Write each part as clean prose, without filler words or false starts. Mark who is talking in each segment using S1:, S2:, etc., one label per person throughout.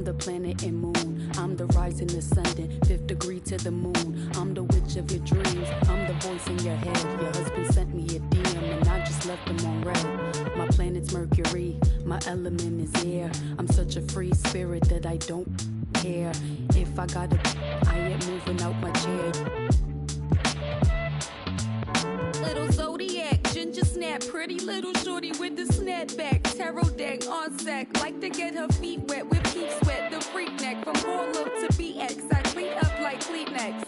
S1: the planet and moon. I'm the rising, ascending, 5th degree to the moon. I'm the witch of your dreams. I'm the voice in your head. Your husband sent me a DM and I just left him on red. My planet's Mercury. My element is air. I'm such a free spirit that I don't care. If I gotta, I ain't moving out my chair. Little zodiac, ginger snap, pretty little shorty with the snapback, tarot deck on sack, like to get her feet wet with peep sweat, the freak neck from Harlem to BX, I clean up like Kleenex.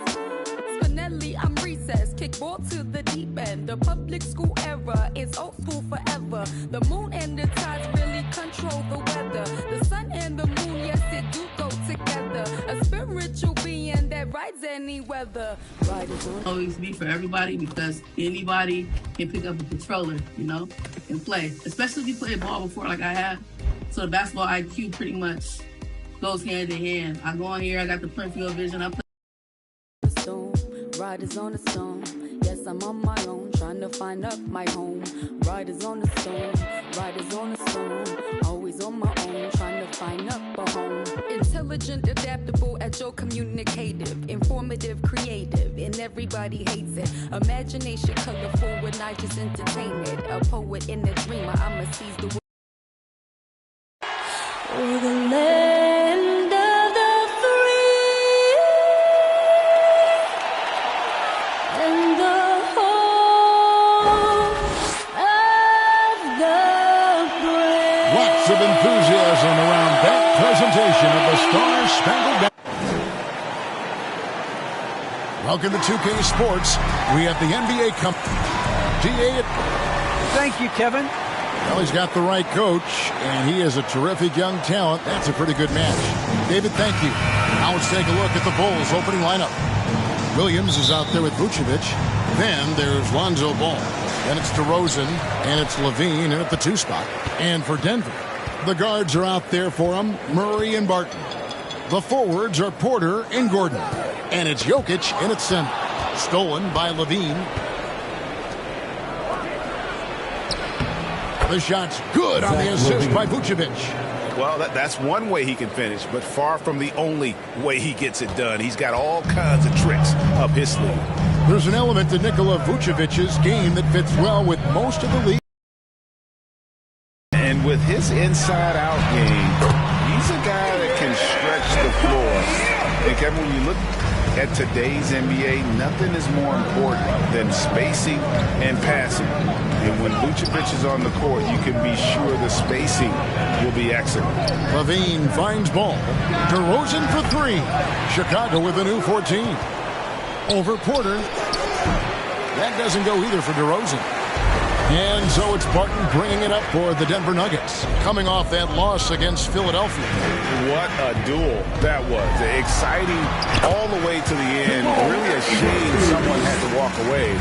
S1: Spinelli, I'm recess, kick ball to the deep end, the public school era is old school forever. The moon and the tides really control the weather. The sun and the moon, yes it do go together. A spiritual being that rides any weather.
S2: Always be for everybody, because anybody can pick up a controller, you know, and play. Especially if you played ball before like I have. So the basketball IQ pretty much goes hand in hand. I go on here, I got the peripheral vision, I play.
S1: Riders on the stone. Yes, I'm on my own, trying to find up my home. Riders on the stone, riders on the stone. Always on my own, trying to find up a home. Intelligent, adaptable, agile, communicative, informative, creative, and everybody hates it. Imagination, colorful, when I just entertain it. A poet and a dreamer, I'ma seize the world. For the land of the free and the home of the brave.
S3: Lots of enthusiasm around that presentation of the Star-Spangled Banner. Welcome to 2K Sports. We have the NBA GA.
S4: Thank you, Kevin.
S3: Well, he's got the right coach, and he is a terrific young talent. That's a pretty good match. David, thank you. Now let's take a look at the Bulls' opening lineup. Williams is out there with Vucevic. Then there's Lonzo Ball. Then it's DeRozan, and it's Levine in at the 2 spot. And for Denver, the guards are out there for them, Murray and Barton. The forwards are Porter and Gordon. And it's Jokic in at center. Stolen by Levine. The shot's good on the assist by Vucevic.
S5: Well, that's one way he can finish, but far from the only way he gets it done. He's got all kinds of tricks up his sleeve.
S3: There's an element to Nikola Vucevic's game that fits well with most of the league.
S5: And with his inside-out game, he's a guy that can stretch the floor. And Kevin, when you look at today's NBA, nothing is more important than spacing and passing. And when Vucevic is on the court, you can be sure the spacing will be excellent.
S3: Levine finds ball. DeRozan for 3. Chicago with a new 14. Over Porter. That doesn't go either for DeRozan. And so it's Barton bringing it up for the Denver Nuggets, coming off that loss against Philadelphia.
S5: What a duel that was. Exciting all the way to the end. Really a shame someone had to walk away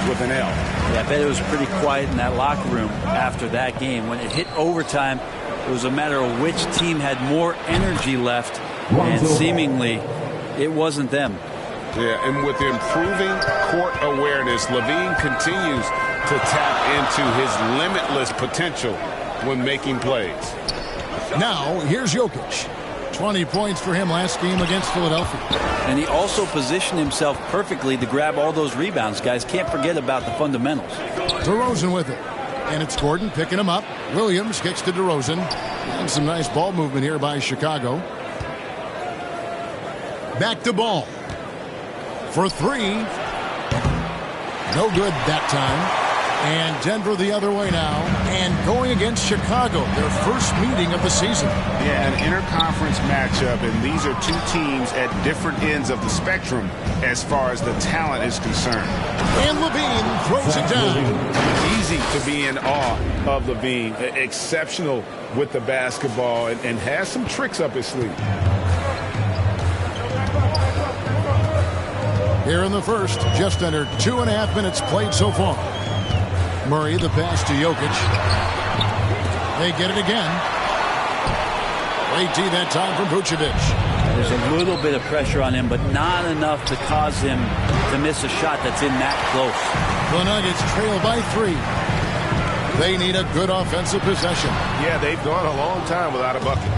S5: with an L.
S4: Yeah, I bet it was pretty quiet in that locker room after that game. When it hit overtime, it was a matter of which team had more energy left, and seemingly it wasn't them.
S5: Yeah, and with improving court awareness, Levine continues to tap into his limitless potential when making plays.
S3: Now, here's Jokic. 20 points for him last game against Philadelphia.
S4: And he also positioned himself perfectly to grab all those rebounds. Guys, can't forget about the fundamentals.
S3: DeRozan with it. And it's Gordon picking him up. Williams kicks to DeRozan. And some nice ball movement here by Chicago. Back to Ball. For 3. No good that time. And Denver the other way now. And going against Chicago, their first meeting of the season.
S5: Yeah, an interconference matchup, and these are two teams at different ends of the spectrum as far as the talent is concerned.
S3: And Levine throws it down.
S5: Easy to be in awe of Levine. Exceptional with the basketball and has some tricks up his sleeve.
S3: Here in the first, just under 2.5 minutes played so far. Murray, the pass to Jokic. They get it again. Late D that time from Vucevic.
S4: There's a little bit of pressure on him, but not enough to cause him to miss a shot that's in that close.
S3: The Nuggets trail by 3. They need a good offensive possession.
S5: Yeah, they've gone a long time without a bucket.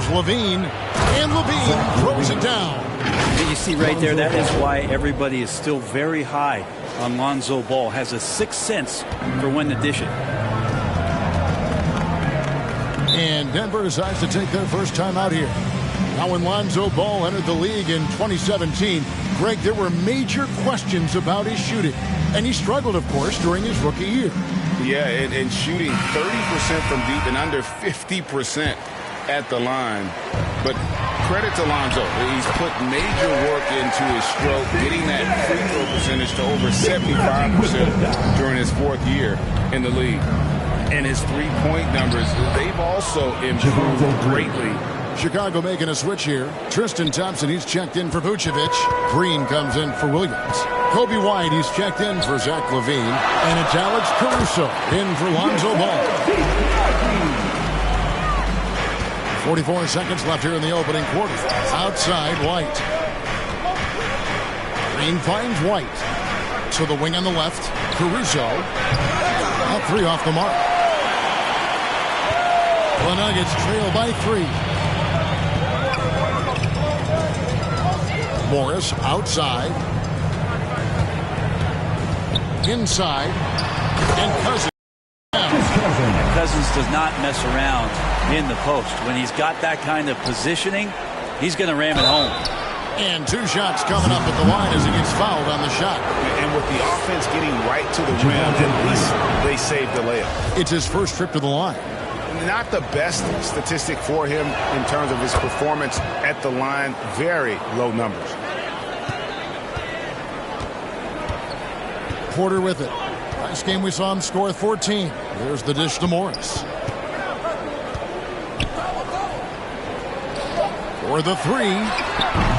S3: Here's Levine, and Levine throws it down.
S4: And you see right there, that is why everybody is still very high on Lonzo Ball. Has a sixth sense for when to dish it.
S3: And Denver decides to take their first time out here. Now, when Lonzo Ball entered the league in 2017, Greg, there were major questions about his shooting. And he struggled, of course, during his rookie year.
S5: Yeah, and shooting 30% from deep and under 50% at the line. But credit to Lonzo. He's put major work into his stroke, getting that free throw percentage to over 75% during his fourth year in the league. And his three-point numbers, they've also improved greatly.
S3: Chicago making a switch here. Tristan Thompson, he's checked in for Vucevic. Green comes in for Williams. Kobe White, he's checked in for Zach LaVine. And it's Alex Caruso in for Lonzo Ball. 44 seconds left here in the opening quarter. Outside, White. Green finds White. To the wing on the left. Caruso. All three off the mark. The Nuggets trail by 3. Morris outside. Inside. And Cousins.
S4: Cousins does not mess around in the post. When he's got that kind of positioning, he's going to ram it home.
S3: And 2 shots coming up at the line as he gets fouled on the shot.
S5: And with the offense getting right to the rim, at least they saved the layup.
S3: It's his first trip to the line.
S5: Not the best statistic for him in terms of his performance at the line. Very low numbers.
S3: Porter with it. Last game we saw him score 14. There's the dish to Morris. For the 3.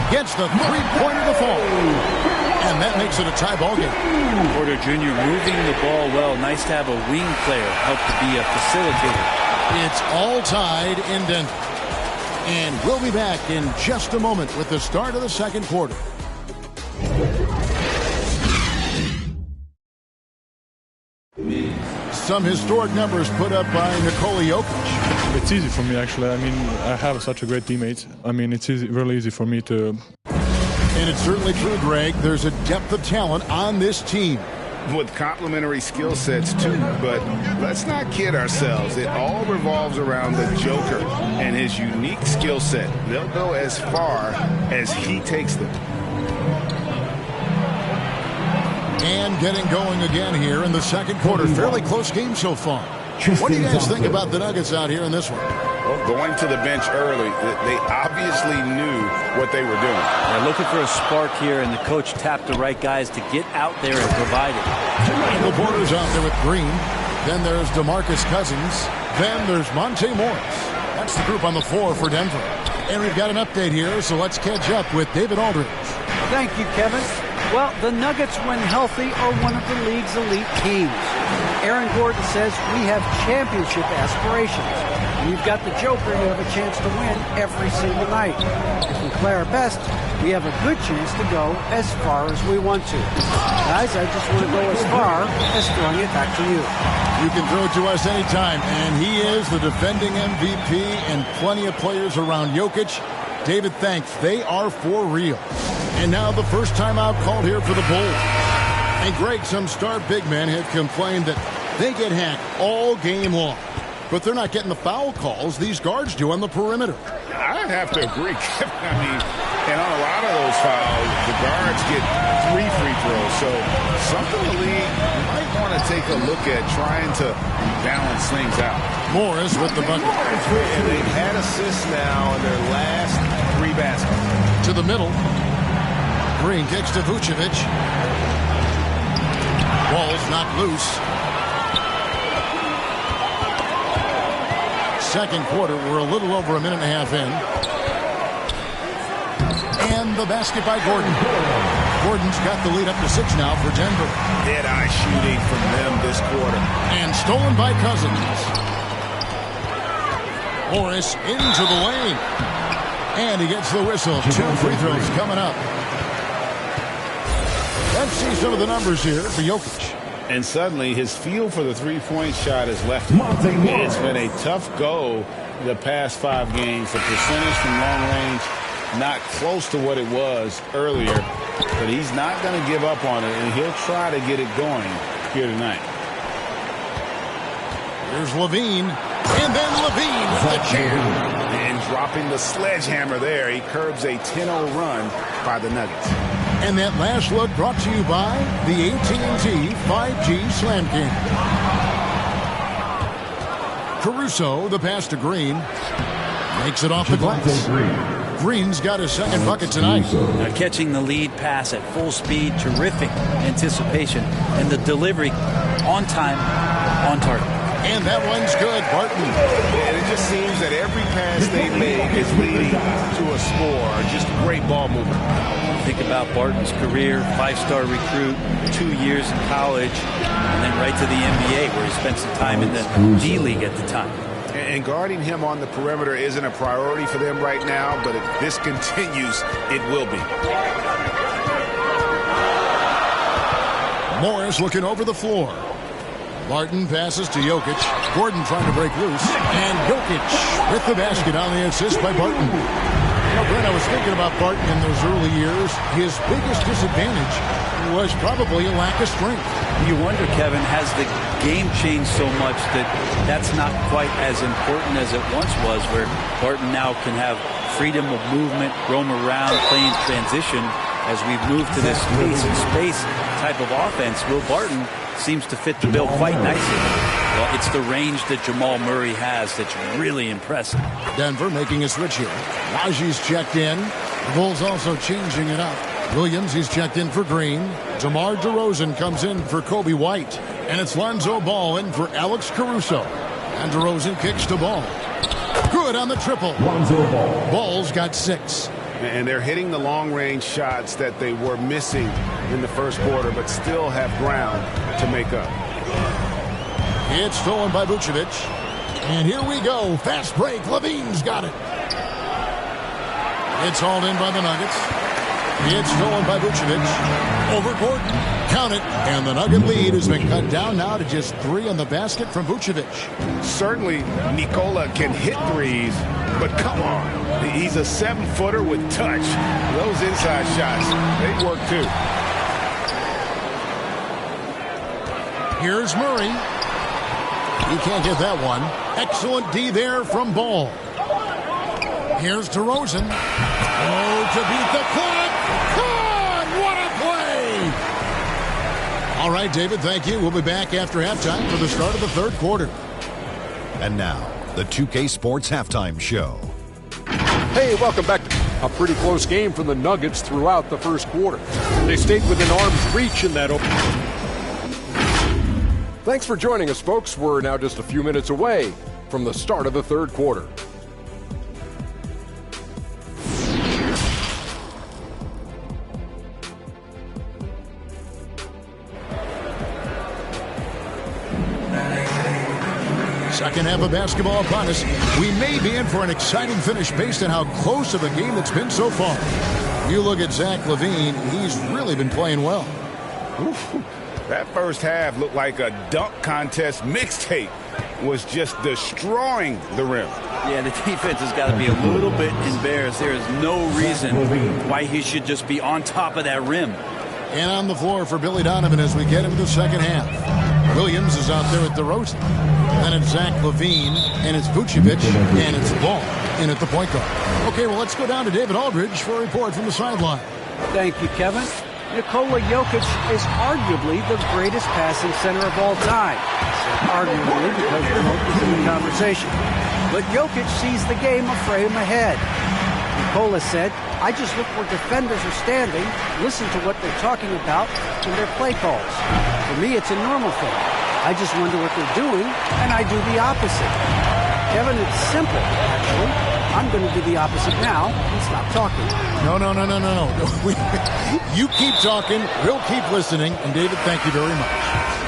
S3: Gets the three-pointer to fall. And that makes it a tie ball game.
S4: Porter Jr. moving the ball well. Nice to have a wing player help to be a facilitator.
S3: It's all tied in Denver. And we'll be back in just a moment with the start of the second quarter. Some historic numbers put up by Nikola Jokic.
S6: It's easy for me, actually. I mean, I have such a great teammate. I mean, it's really easy for me to...
S3: And it's certainly true, Greg. There's a depth of talent on this team.
S5: With complementary skill sets, too. But let's not kid ourselves. It all revolves around the Joker and his unique skill set. They'll go as far as he takes them.
S3: And getting going again here in the second quarter. Fairly close game so far. What do you guys think about the Nuggets out here in this one?
S5: Well, going to the bench early, they obviously knew what they were doing.
S4: They're looking for a spark here, and the coach tapped the right guys to get out there and provide it.
S3: Michael Porter's out there with Green. Then there's DeMarcus Cousins. Then there's Monte Morris. That's the group on the floor for Denver. And we've got an update here, so let's catch up with David Aldridge.
S7: Thank you, Kevin. Well, the Nuggets, when healthy, are one of the league's elite teams. Aaron Gordon says we have championship aspirations. And you've got the Joker, you have a chance to win every single night. If we play our best, we have a good chance to go as far as we want to. Guys, I just want to go as far as throwing it back to you.
S3: You can throw it to us anytime, and he is the defending MVP and plenty of players around Jokic. David, thanks. They are for real. And now the first timeout called here for the Bulls. And Greg, some star big men have complained that they get hacked all game long. But they're not getting the foul calls these guards do on the perimeter.
S5: I'd have to agree, Kevin. I mean, and on a lot of those fouls, the guards get 3 free throws. So something the league might want to take a look at trying to balance things out.
S3: Morris with the bucket.
S5: And they've had assists now in their last 3 baskets.
S3: To the middle. Green kicks to Vucevic. Ball's not loose. Second quarter, we're a little over a minute and a half in. And the basket by Gordon. Gordon's got the lead up to 6 now for Denver.
S5: Dead-eye shooting from them this quarter.
S3: And stolen by Cousins. Morris into the lane. And he gets the whistle. 2 free throws coming up. Let's see some of the numbers here for Jokic.
S5: And suddenly his feel for the three-point shot has left him. It's been a tough go the past 5 games. The percentage from long range not close to what it was earlier, but he's not going to give up on it, and he'll try to get it going here tonight.
S3: Here's Levine, and then Levine with the jam.
S5: And dropping the sledgehammer there, he curbs a 10-0 run by the Nuggets.
S3: And that last look brought to you by the AT&T 5G Slam King. Caruso, the pass to Green, makes it off the glass. Green's got his second bucket tonight.
S4: Now catching the lead pass at full speed, terrific anticipation, and the delivery on time, on target.
S3: And that one's good, Barton.
S5: And it just seems that every pass they make is leading to a score. Just great ball movement.
S4: Think about Barton's career, 5-star recruit, 2 years in college, and then right to the NBA where he spent some time in the D-League at the time.
S5: And guarding him on the perimeter isn't a priority for them right now, but if this continues, it will be.
S3: Morris looking over the floor. Barton passes to Jokic. Gordon trying to break loose. And Jokic with the basket on the assist by Barton. You know, Brent, I was thinking about Barton in those early years. His biggest disadvantage was probably a lack of strength.
S4: You wonder, Kevin, has the game changed so much that that's not quite as important as it once was, where Barton now can have freedom of movement, roam around, play in transition. As we've moved to this space type of offense, Will Barton seems to fit the bill quite nicely. Well, it's the range that Jamal Murray has that's really impressive.
S3: Denver making a switch here. Raji's checked in. The Bulls also changing it up. Williams, he's checked in for Green. DeMar DeRozan comes in for Kobe White. And it's Lonzo Ball in for Alex Caruso. And DeRozan kicks to Ball. Good on the triple. Lonzo Ball. Ball's got 6.
S5: And they're hitting the long-range shots that they were missing in the first quarter, but still have ground to make up.
S3: It's stolen by Vucevic. And here we go. Fast break. Levine's got it. It's hauled in by the Nuggets. It's stolen by Vucevic. Over Gordon. Count it. And the Nugget lead has been cut down now to just 3 on the basket from Vucevic.
S5: Certainly, Nikola can hit threes, but come on. He's a 7-footer with touch. Those inside shots, they work too.
S3: Here's Murray. He can't get that one. Excellent D there from Ball. Here's DeRozan. Oh, to beat the clock. God, what a play! All right, David, thank you. We'll be back after halftime for the start of the third quarter.
S8: And now, the 2K Sports Halftime Show.
S9: Hey, welcome back. A pretty close game for the Nuggets throughout the first quarter. They stayed within arm's reach in that open. Thanks for joining us, folks. We're now just a few minutes away from the start of the third quarter.
S3: Second half of basketball upon us. We may be in for an exciting finish based on how close of a game it's been so far. You look at Zach LaVine, he's really been playing well.
S5: That first half looked like a dunk contest mixtape. Was just destroying the rim.
S4: Yeah, the defense has got to be a little bit embarrassed. There is no reason why he should just be on top of that rim.
S3: And on the floor for Billy Donovan as we get into the second half. Williams is out there at DeRozan. Then it's Zach LaVine, and it's Vucevic, and it's Ball in at the point guard. Okay, well, let's go down to David Aldridge for a report from the sideline.
S7: Thank you, Kevin. Nikola Jokic is arguably the greatest passing center of all time. Arguably because the Hulk is in the conversation. But Jokic sees the game a frame ahead. Nikola said, I just look where defenders are standing, listen to what they're talking about in their play calls. For me, it's a normal thing. I just wonder what they're doing, and I do the opposite. Kevin, it's simple, actually. I'm going to do the opposite now and stop talking.
S3: No. You keep talking, we'll keep listening, and David, thank you very much.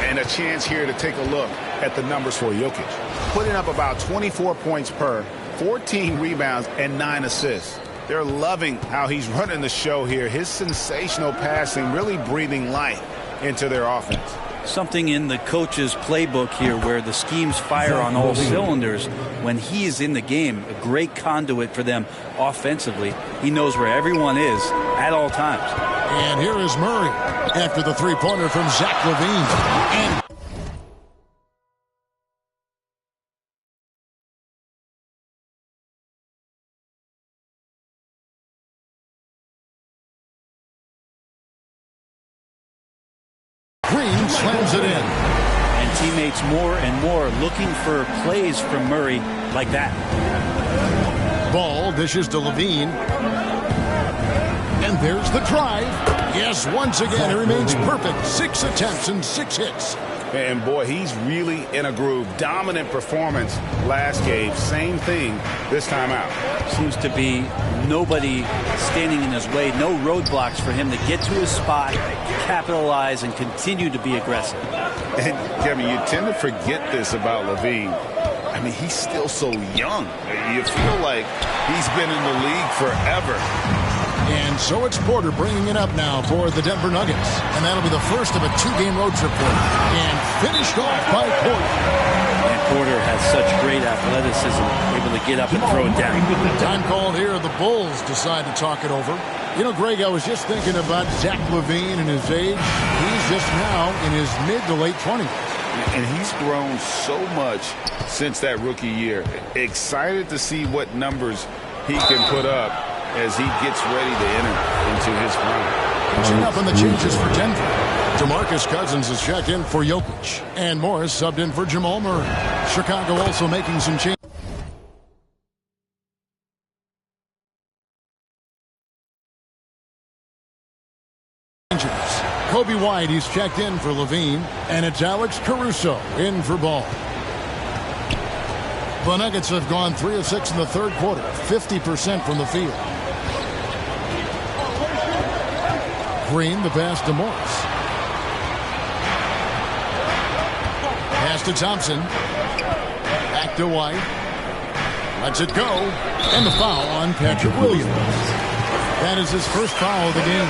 S5: And a chance here to take a look at the numbers for Jokic. Putting up about 24 points per, 14 rebounds, and 9 assists. They're loving how he's running the show here. His sensational passing really breathing life into their offense.
S4: something in the coach's playbook here where the schemes fire on all cylinders. When he is in the game, a great conduit for them offensively. He knows where everyone is at all times.
S3: And here is Murray after the three-pointer from Zach LaVine. And Green slams it in.
S4: And teammates more and more looking for plays from Murray like that.
S3: Ball dishes to LaVine. And there's the drive. Yes, once again, he remains perfect. 6 attempts and 6 hits.
S5: And boy, he's really in a groove. Dominant performance last game. Same thing this time out.
S4: Seems to be nobody standing in his way. No roadblocks for him to get to his spot, capitalize, and continue to be aggressive.
S5: And Kevin, you tend to forget this about LaVine. I mean, he's still so young. You feel like he's been in the league forever.
S3: And so it's Porter bringing it up now for the Denver Nuggets. And that'll be the first of a 2-game road trip for him. And finished off by Porter.
S4: And Porter has such great athleticism, able to get up and throw it down.
S3: Time called here. The Bulls decide to talk it over. You know, Greg, I was just thinking about Zach LaVine and his age. He's just now in his mid to late 20s.
S5: And he's grown so much since that rookie year. Excited to see what numbers he can put up as he gets ready to enter into his prime.
S3: Catching up on the changes for Denver. DeMarcus Cousins is checked in for Jokic. And Morris subbed in for Jamal Murray. Chicago also making some changes. Kobe White, he's checked in for LaVine. And it's Alex Caruso in for Ball. The Nuggets have gone 3 of 6 in the third quarter. 50% from the field. Green, the pass to Morris. Pass to Thompson. Back to White. Lets it go. And the foul on Patrick Williams. That is his first foul of the game.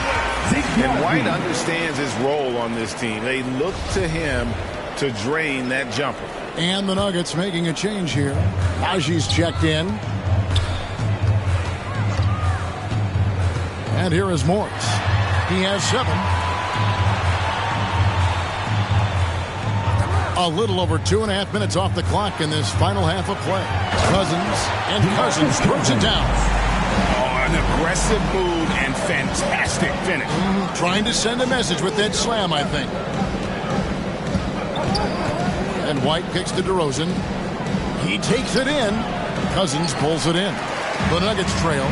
S5: And White understands his role on this team. They look to him to drain that jumper.
S3: And the Nuggets making a change here. Naji's checked in. And here is Morris. He has 7. A little over 2.5 minutes off the clock in this final half of play. Cousins throws it down.
S5: Oh, an aggressive move and fantastic finish.
S3: Trying to send a message with that slam, I think. And White kicks to DeRozan. He takes it in. Cousins pulls it in. The Nuggets trail.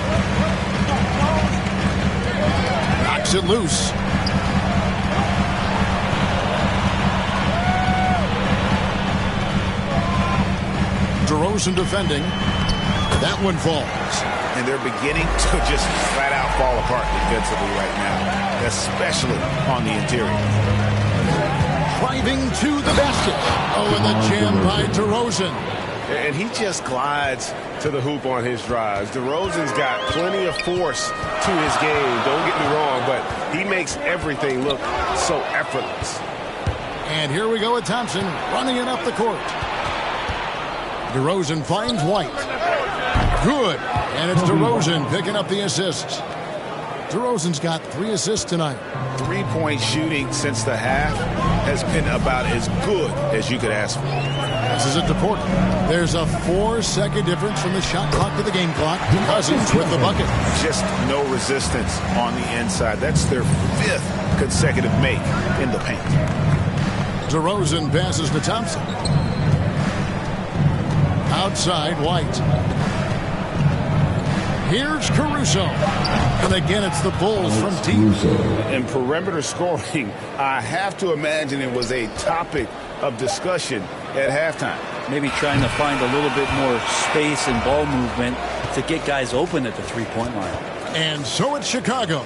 S3: Knocks it loose. DeRozan defending. That one falls.
S5: And they're beginning to just flat out fall apart defensively right now, especially on the interior.
S3: Driving to the basket. Oh, and the jam by DeRozan.
S5: And he just glides to the hoop on his drives. DeRozan's got plenty of force to his game, don't get me wrong, but he makes everything look so effortless.
S3: And here we go with Thompson running it up the court. DeRozan finds White. Good. And it's DeRozan picking up the assist. DeRozan's got 3 assists tonight.
S5: 3-point shooting since the half has been about as good as you could ask for.
S3: This is it to Porter. There's a 4-second difference from the shot clock to the game clock. Cousins with the bucket.
S5: Just no resistance on the inside. That's their 5th consecutive make in the paint.
S3: DeRozan passes to Thompson. Outside, White. Here's Caruso. And again, it's the Bulls from deep.
S5: And perimeter scoring, I have to imagine it was a topic of discussion at halftime.
S4: Maybe trying to find a little bit more space and ball movement to get guys open at the three-point line.
S3: And so it's Chicago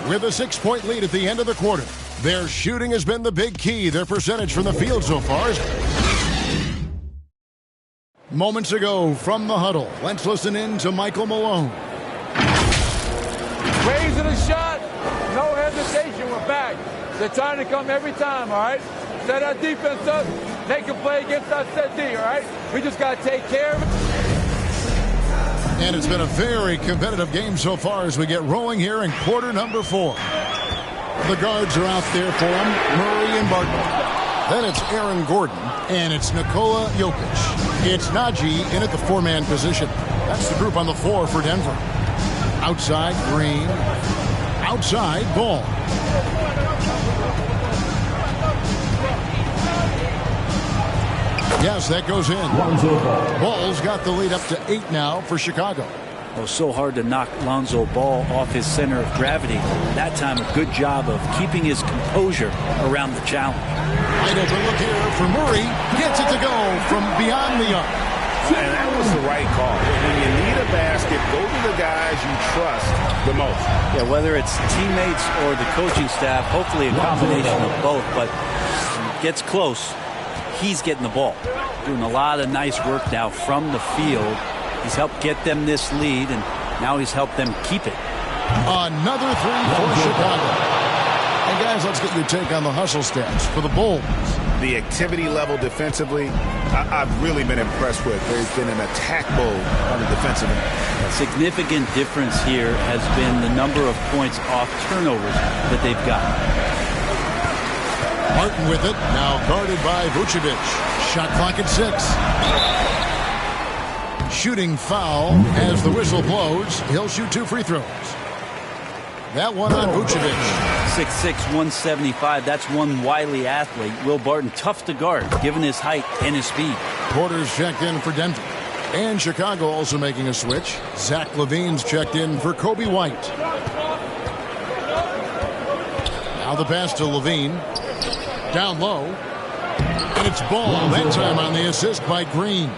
S3: with a 6-point lead at the end of the quarter. Their shooting has been the big key. Their percentage from the field so far is... Moments ago from the huddle, let's listen in to Michael Malone.
S10: Raising a shot, no hesitation, we're back. They're trying to come every time, all right? Set our defense up, make a play against our set D, all right? We just got to take care of it.
S3: And it's been a very competitive game so far as we get rolling here in quarter number 4. The guards are out there for him, Murray and Barton. Then it's Aaron Gordon, and it's Nikola Jokic. It's Najee in at the 4-man position. That's the group on the floor for Denver. Outside, Green. Outside, Ball. Yes, that goes in. Ball's got the lead up to 8 now for Chicago.
S4: Oh, so hard to knock Lonzo Ball off his center of gravity. That time, a good job of keeping his composure around the challenge.
S3: Wide open look here for Murray. Gets it to go from beyond the arc.
S5: And that was the right call. When you need a basket, go to the guys you trust the most.
S4: Yeah, whether it's teammates or the coaching staff, hopefully a combination of both. But when it gets close, he's getting the ball. Doing a lot of nice work now from the field. He's helped get them this lead, and now he's helped them keep it.
S3: Another 3 for Chicago. And guys, let's get your take on the hustle stats for the Bulls.
S5: The activity level defensively, I've really been impressed with. There's been an attack mode on the defensive end.
S4: A significant difference here has been the number of points off turnovers that they've gotten.
S3: Martin with it, now guarded by Vucevic. Shot clock at 6. Shooting foul as the whistle blows. He'll shoot 2 free throws. That one on Vucevic.
S4: 6'6", 175. That's one wily athlete. Will Barton, tough to guard, given his height and his speed.
S3: Porter's checked in for Denver. And Chicago also making a switch. Zach LaVine's checked in for Kobe White. Now the pass to LaVine. Down low. And it's Ball. That time on the assist by Green.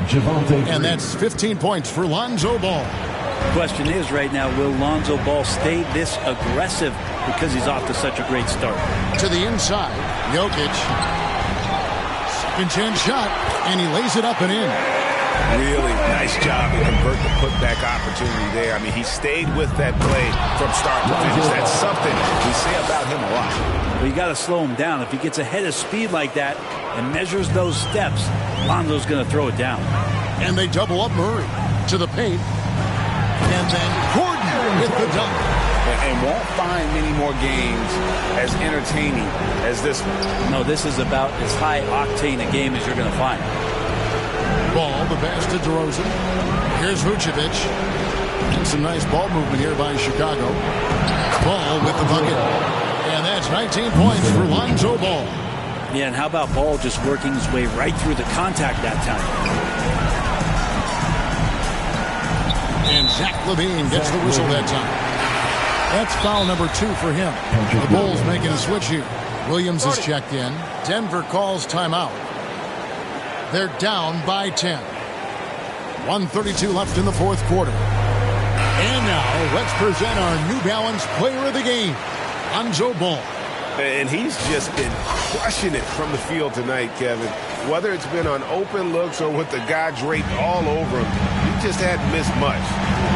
S3: And that's 15 points for Lonzo Ball.
S4: The question is right now, will Lonzo Ball stay this aggressive because he's off to such a great start?
S3: To the inside. Jokic. Second chance shot. And he lays it up and in.
S5: Really nice job to convert the putback opportunity there. I mean, he stayed with that play from start to finish. That's something we say about him a lot.
S4: But you got to slow him down. If he gets ahead of speed like that and measures those steps, Lonzo's going to throw it down.
S3: And they double up Murray to the paint. And then Gordon with the dunk.
S5: And won't find many more games as entertaining as this one.
S4: No, this is about as high octane a game as you're going to find.
S3: Ball, the pass to DeRozan. Here's Vucevic. And some nice ball movement here by Chicago. Ball with the bucket. And that's 19 points for Lonzo Ball.
S4: Yeah, and how about Ball just working his way right through the contact that time?
S3: And Zach LaVine gets the whistle that time. That's foul number 2 for him. The Bulls making a switch here. Williams is checked in. Denver calls timeout. They're down by 10. 1:32 left in the 4th quarter. And now let's present our New Balance player of the game, Lonzo Ball.
S5: And he's just been crushing it from the field tonight, Kevin. Whether it's been on open looks or with the guy draped all over him, he just hadn't missed much.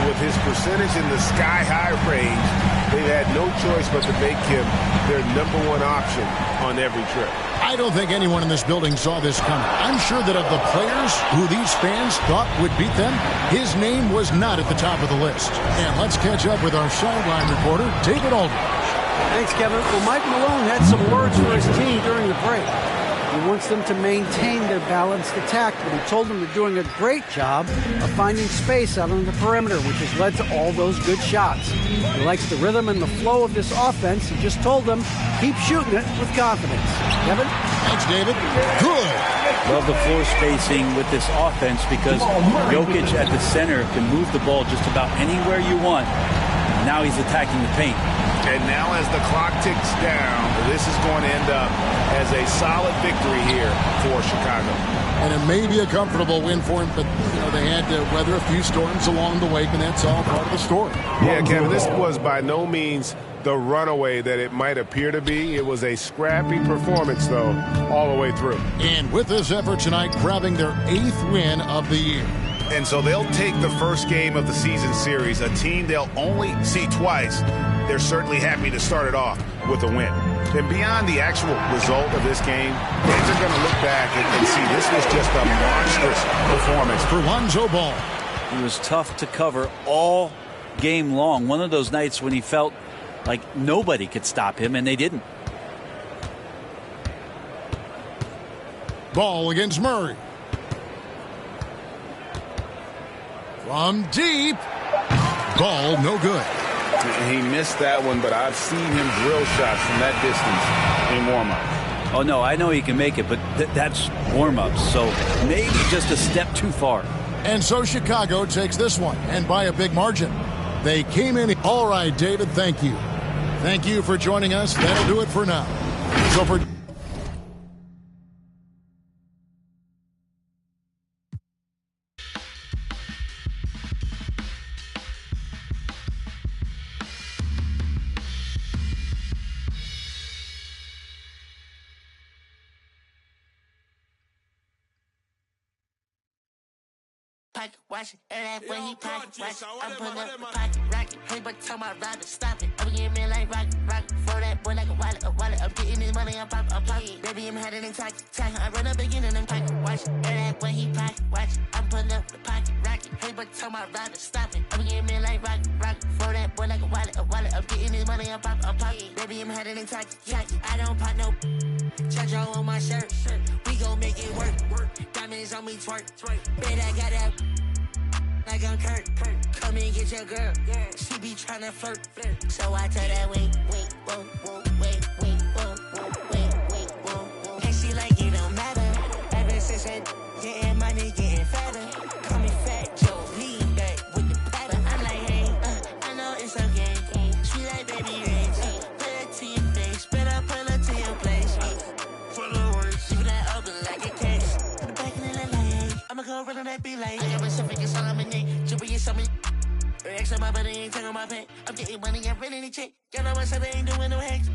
S5: With his percentage in the sky-high range, they've had no choice but to make him their #1 option on every trip.
S3: I don't think anyone in this building saw this coming. I'm sure that of the players who these fans thought would beat them, his name was not at the top of the list. And let's catch up with our sideline reporter, David Aldridge.
S7: Thanks, Kevin. Well, Mike Malone had some words for his team during the break. He wants them to maintain their balanced attack, but he told them they're doing a great job of finding space out on the perimeter, which has led to all those good shots. He likes the rhythm and the flow of this offense. He just told them, keep shooting it with confidence. Kevin?
S3: Thanks, David. Good.
S4: Love the floor spacing with this offense because Jokic at the center can move the ball just about anywhere you want. Now he's attacking the paint.
S5: And now as the clock ticks down, this is going to end up as a solid victory here for Chicago.
S3: And it may be a comfortable win for him, but they had to weather a few storms along the way, and that's all part of the story.
S5: Yeah, Kevin, this was by no means the runaway that it might appear to be. It was a scrappy performance, though, all the way through.
S3: And with this effort tonight, grabbing their 8th win of the year.
S5: And so they'll take the first game of the season series, a team they'll only see twice. They're certainly happy to start it off with a win. And beyond the actual result of this game, fans are going to look back and see this was just a monstrous performance
S3: for Lonzo Ball.
S4: He was tough to cover all game long. One of those nights when he felt like nobody could stop him, and they didn't.
S3: Ball against Murray. From deep. Ball no good.
S5: He missed that one, but I've seen him drill shots from that distance in warm-up.
S4: Oh, no, I know he can make it, but that's warm-ups, so maybe just a step too far.
S3: And so Chicago takes this one, and by a big margin. They came in. All right, David, thank you. Thank you for joining us. That'll do it for now. So for
S11: pocket watch it, and that when he pocket watch it, I'm pulling up the pocket rocket. Hey, but tell my rider stop it. I'm getting me like rocket. For that boy like a wallet. I'm getting this money, I'm pocket. Baby, I'm headed in tacky. I run up again and I'm pocket watch it, and that when he pocket watch it, I'm pulling up the pocket rocket. Hey, but tell my rider stop it. I'm getting me like rocket. For that boy like a wallet. I'm getting this money, I'm pocket. Baby, I'm headed in tacky. I don't pop no. Chacho on my shirt. We gon' make it work. Diamonds on me twerk. Bet I got that. Like I'm Kurt. Come and get your girl. She be tryna flirt. So I tell that wait, whoa. And she like it don't matter. Ever since that getting money, getting fatter. Call me Fat Joe, lean back with the pattern. I'm like, hey, I know it's okay. She like baby rings. Put it to your face, better pull her to your place. For the worst, keep that open like a case. Put it back in the leg. I'ma go run on that be like. I got myself a song, I'm a nigga. Extra my body ain't taking my pay. I'm getting money, I'm ready to check. Y'all know myself, I ain't doing no hacks.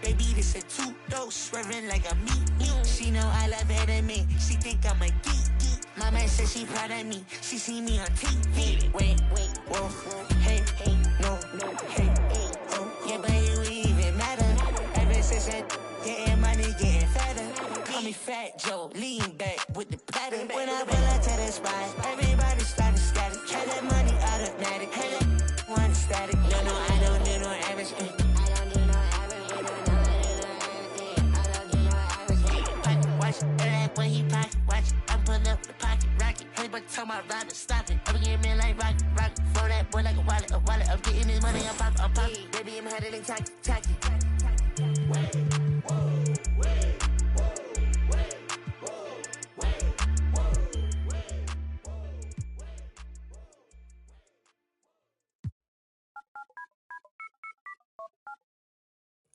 S11: Baby, this a two-dose, swerving like a meat. She know I love her than me. She think I'm a geek. My man says she proud of me. She see me on TV. Wait, whoa, hey, no, hey, oh, yeah, but you even matter. Ever since that getting money, getting fatter. Call me Fat Joe, lean back with the platter. When I pull up to the spot, everybody started static. Had that money automatic, had that one static. No, I don't do no average. I don't do no average. Pocket watch, and that when he pocket watch, I'm pulling up the pocket rocket. Hey, but tell my rider stop it. I'm getting me like rocket. For that boy like a wallet. I'm getting this money, I'm pocket. Baby, I'm headed in tacky.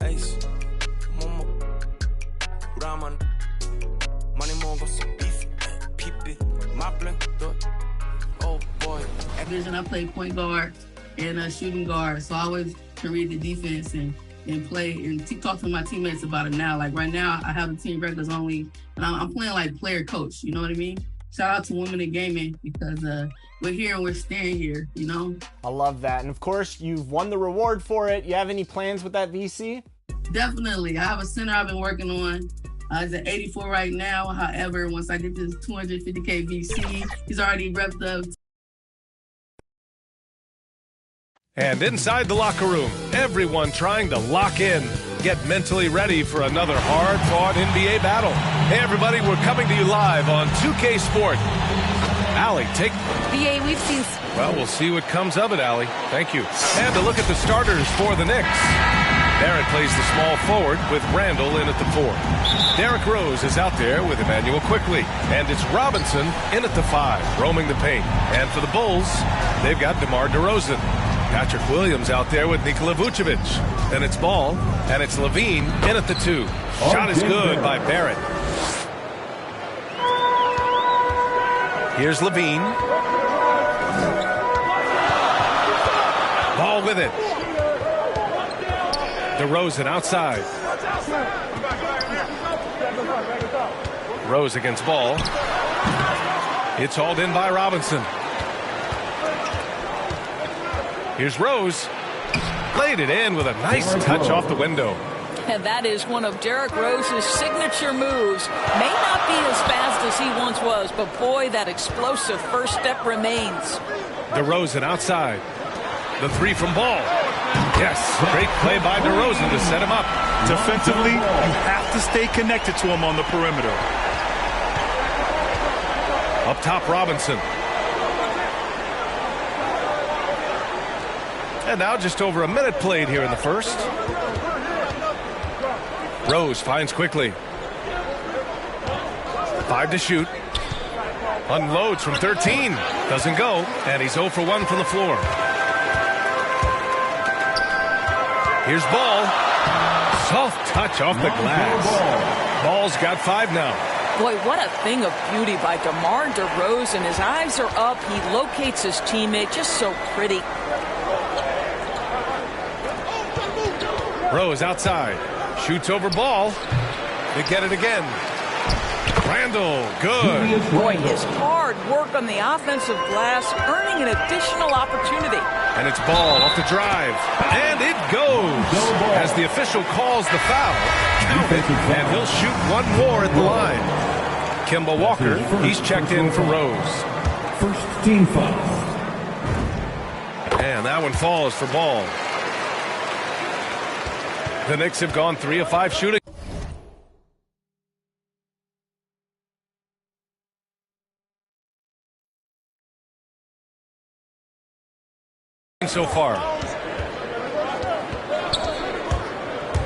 S12: Ace, Momo, Raman, Money Mongo, beef, peep, Maplin, oh boy.
S2: Division, I play point guard and a shooting guard, so I always can read the defense and play and talk to my teammates about it now. Like right now, I have a team regulars only, and I'm playing like player coach. You know what I mean? Shout out to Women in Gaming because we're here and we're staying here, you know?
S13: I love that. And of course, you've won the reward for it. You have any plans with that VC?
S2: Definitely. I have a center I've been working on. He's at 84 right now. However, once I get this 250K VC, he's already repped up.
S14: And inside the locker room, everyone trying to lock in, get mentally ready for another hard-fought NBA battle. Hey, everybody, we're coming to you live on 2K Sport. Allie, take...
S15: BA, we've seen...
S14: Well, we'll see what comes of it, Allie. Thank you. And to look at the starters for the Knicks. Barrett plays the small forward with Randall in at the 4. Derrick Rose is out there with Emmanuel Quickly. And it's Robinson in at the 5, roaming the paint. And for the Bulls, they've got DeMar DeRozan. Patrick Williams out there with Nikola Vucevic. Then it's Ball, and it's Levine in at the 2. Shot is good by Barrett. Here's Levine. Ball with it. DeRozan outside. Rose against Ball. It's hauled in by Robinson. Here's Rose. Laid it in with a nice touch off the window.
S15: And that is one of Derrick Rose's signature moves. May not be as fast as he once was, but boy, that explosive first step remains.
S14: DeRozan outside. The three from Ball. Yes, great play by DeRozan to set him up.
S16: Defensively, you have to stay connected to him on the perimeter.
S14: Up top, Robinson. And now just over a minute played here in the first. Rose finds quickly. 5 to shoot. Unloads from 13. Doesn't go. And he's 0 for 1 from the floor. Here's Ball. Soft touch off the glass. Ball's got 5 now.
S15: Boy, what a thing of beauty by DeMar DeRozan. His eyes are up. He locates his teammate. Just so pretty.
S14: Rose outside. Shoots over Ball. They get it again. Randall, good.
S15: Boy, his hard work on the offensive glass, earning an additional opportunity.
S14: And it's Ball off the drive. And it goes. As the official calls the foul. And he'll shoot one more at the line. Kemba Walker, he's checked in for Rose.
S17: First team foul.
S14: And that one falls for Ball. The Knicks have gone 3 of 5 shooting. So far.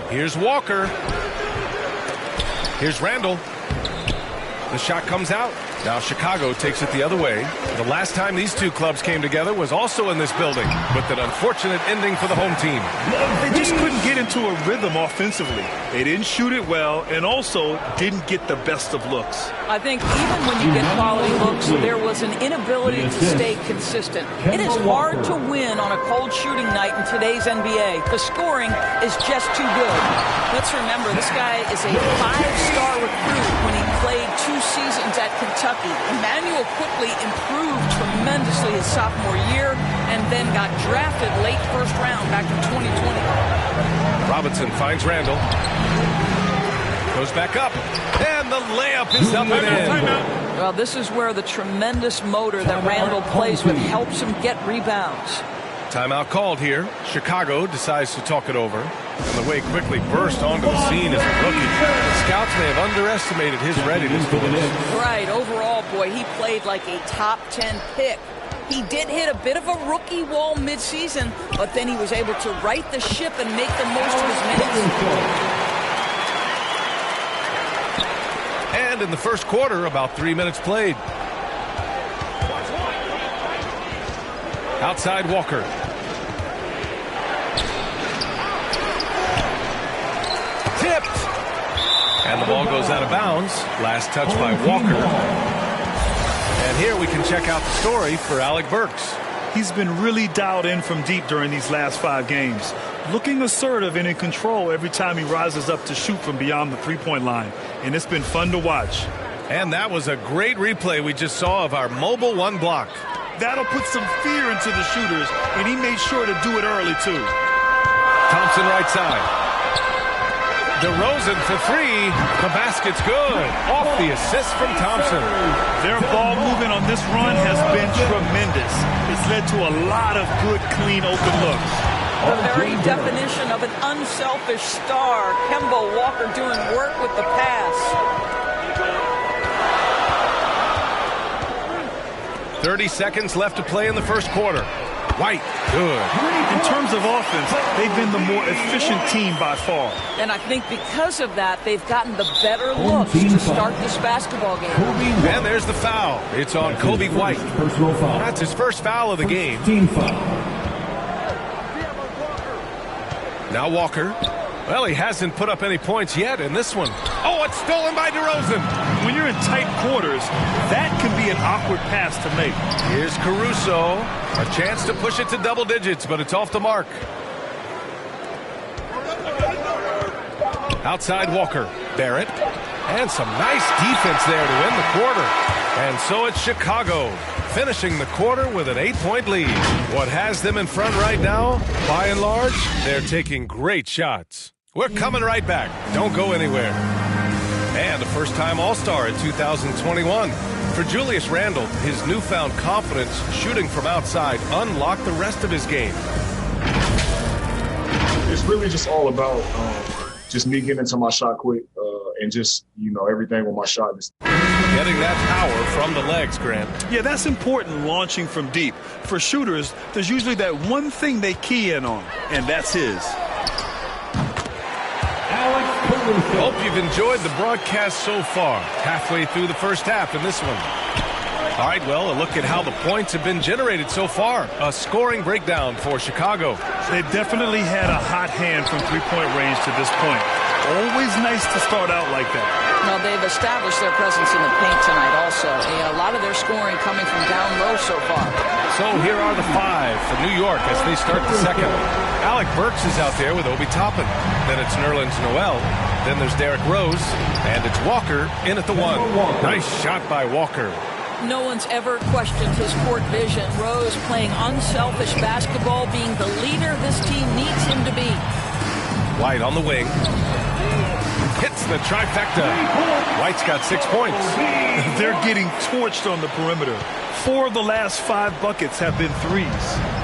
S14: Here's Walker. Here's Randall. The shot comes out. Now Chicago takes it the other way. The last time these two clubs came together was also in this building, with an unfortunate ending for the home team.
S16: They just couldn't get into a rhythm offensively. They didn't shoot it well and also didn't get the best of looks.
S15: I think even when you get quality looks, there was an inability to stay consistent. It is hard to win on a cold shooting night in today's NBA. The scoring is just too good. Let's remember, this guy is a 5-star recruit when he played 2 seasons at Kentucky. Emmanuel quickly improved tremendously his sophomore year and then got drafted late first round back in 2020.
S14: Robinson finds Randall. Goes back up. And the layup is up and in.
S15: Well, this is where the tremendous motor that Randall plays with helps him get rebounds.
S14: Timeout called here. Chicago decides to talk it over. And the way quickly burst onto the scene as a rookie. The scouts may have underestimated his readiness for this.
S15: Right. Overall, boy, he played like a top 10 pick. He did hit a bit of a rookie wall midseason, but then he was able to right the ship and make the most of his minutes.
S14: And in the first quarter, about 3 minutes played. Outside Walker. Tipped. And the ball goes out of bounds. Last touch by Walker. And here we can check out the story for Alec Burks.
S16: He's been really dialed in from deep during these last 5 games. Looking assertive and in control every time he rises up to shoot from beyond the three-point line. And it's been fun to watch.
S14: And that was a great replay we just saw of our mobile one block.
S16: That'll put some fear into the shooters, and he made sure to do it early, too.
S14: Thompson right side. DeRozan for 3. The basket's good. Off the assist from Thompson.
S16: Their ball movement on this run has been tremendous. It's led to a lot of good, clean, open looks.
S15: The very definition of an unselfish star. Kemba Walker doing work with the pass.
S14: 30 seconds left to play in the first quarter. White, good.
S16: In terms of offense, they've been the more efficient team by far.
S15: And I think because of that, they've gotten the better looks to start this basketball game.
S14: And there's the foul. It's on Kobe White. That's his first foul of the game.
S17: Team foul.
S14: Now Walker. Well, he hasn't put up any points yet in this one. Oh, it's stolen by DeRozan.
S16: When you're in tight quarters, that can be an awkward pass to make.
S14: Here's Caruso. A chance to push it to double digits, but it's off the mark. Outside Walker. Barrett. And some nice defense there to end the quarter. And so it's Chicago, finishing the quarter with an 8-point lead. What has them in front right now? By and large, they're taking great shots. We're coming right back. Don't go anywhere. And a first-time All-Star in 2021. For Julius Randle, his newfound confidence shooting from outside unlocked the rest of his game.
S18: It's really just all about just me getting into my shot quick and just, everything with my shot.
S14: Getting that power from the legs, Grant.
S16: Yeah, that's important launching from deep. For shooters, there's usually that one thing they key in on, and that's his.
S14: Hope you've enjoyed the broadcast so far. Halfway through the first half in this one. All right, well, a look at how the points have been generated so far. A scoring breakdown for Chicago.
S16: They definitely had a hot hand from three-point range to this point. Always nice to start out like that.
S15: Well, they've established their presence in the paint tonight also. A lot of their scoring coming from down low so far.
S14: So here are the five for New York as they start the second. Alec Burks is out there with Obi Toppin. Then it's Nerlens Noel. Then there's Derrick Rose. And it's Walker in at the one. Nice shot by Walker.
S15: No one's ever questioned his court vision. Rose playing unselfish basketball, being the leader this team needs him to be.
S14: White on the wing. Hits the trifecta. White's got 6 points.
S16: They're getting torched on the perimeter. 4 of the last 5 buckets have been threes.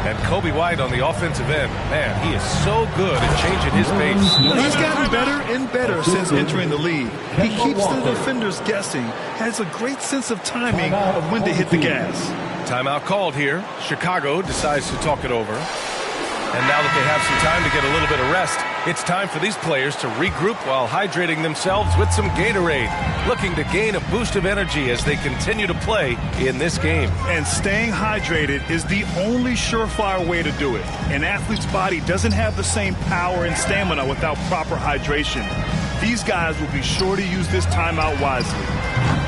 S14: And Kobe White on the offensive end. Man, he is so good at changing his pace.
S16: He's gotten better and better since entering the league. He keeps the defenders guessing, has a great sense of timing of when to hit the gas.
S14: Timeout called here. Chicago decides to talk it over. And now that they have some time to get a little bit of rest, it's time for these players to regroup while hydrating themselves with some Gatorade, looking to gain a boost of energy as they continue to play in this game.
S16: And staying hydrated is the only surefire way to do it. An athlete's body doesn't have the same power and stamina without proper hydration. These guys will be sure to use this timeout wisely.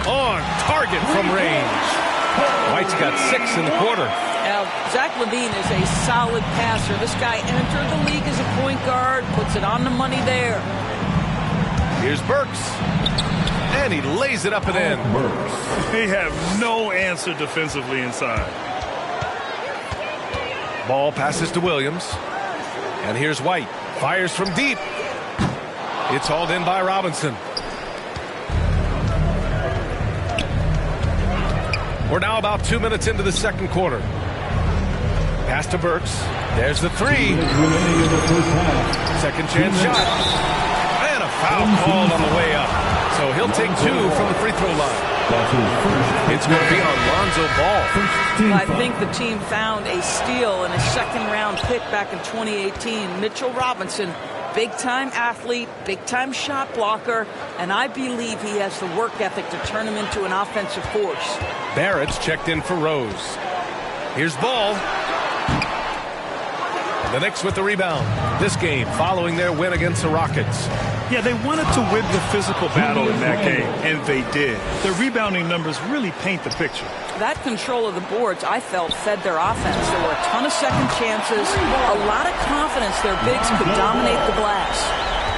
S14: On target from range. White's got 6 in the quarter.
S15: Now, Zach LaVine is a solid passer. This guy entered the league as a point guard, puts it on the money there.
S14: Here's Burks. And he lays it up and in.
S16: They have no answer defensively inside.
S14: Ball passes to Williams. And here's White. Fires from deep. It's hauled in by Robinson. We're now about 2 minutes into the second quarter. Pass to Burks. There's the three. Second chance shot. And a foul called on the way up. So he'll take 2 from the free throw line. It's going to be on Lonzo Ball.
S15: I think the team found a steal and a second-round pick back in 2018. Mitchell Robinson, big-time athlete, big-time shot blocker, and I believe he has the work ethic to turn him into an offensive force.
S14: Barrett's checked in for Rose. Here's Ball. And the Knicks with the rebound. This game following their win against the Rockets.
S16: Yeah, they wanted to win the physical battle in that game, and they did. Their rebounding numbers really paint the picture.
S15: That control of the boards, I felt, fed their offense. There were a ton of second chances, a lot of confidence their bigs could dominate the glass.